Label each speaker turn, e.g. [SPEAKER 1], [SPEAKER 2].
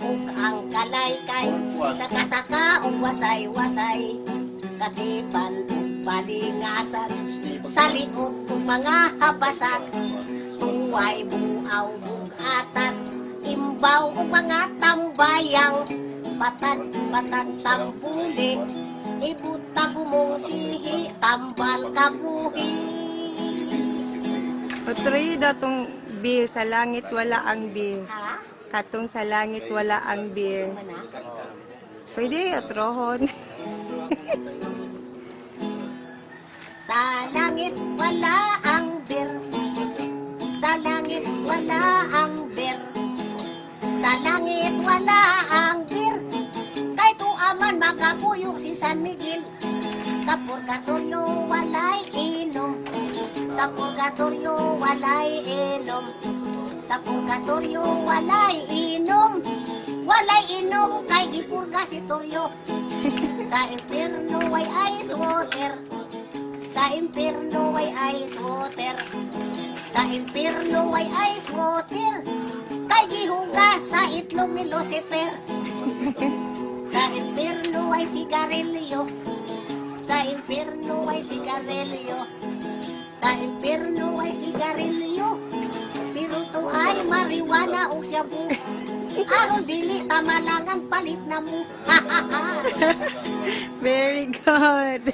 [SPEAKER 1] ug ang kalaykay sa kasaka ug wasay-wasay katipan ug balingasan sa liot ug mga habasan tuway buaw ug atan imbaw ug mga tambayang patad tambuli ibuta gumong sihi tambal kabuhi.
[SPEAKER 2] Otroy datong beer sa langit wala ang beer.
[SPEAKER 1] Ha?
[SPEAKER 2] Katong sa langit wala ang beer.
[SPEAKER 1] Mana?
[SPEAKER 2] Pwede otrohon.
[SPEAKER 1] Sa langit wala ang bir. Sa langit wala ang bir. Sa langit wala ang bir. Kay tuaman makapuyo si San Miguel. Sa purgatorio walay inom. Sa purgatorio walay inom. Sa purgatorio walay inom. Walay inom kay gipurgatorio. Sa impierno way ice water. Sa impierno way ice water. Sa impierno way ice water. Kay gihugas sa itlog ni Lucifer. Sa impierno ay sigarilyo. Sa impierno ay sigarilyo. Sa impierno ay sigarilyo. Pero to ay mariwana o shabu. Aron dili tamalangan palit na mo.
[SPEAKER 2] Very good.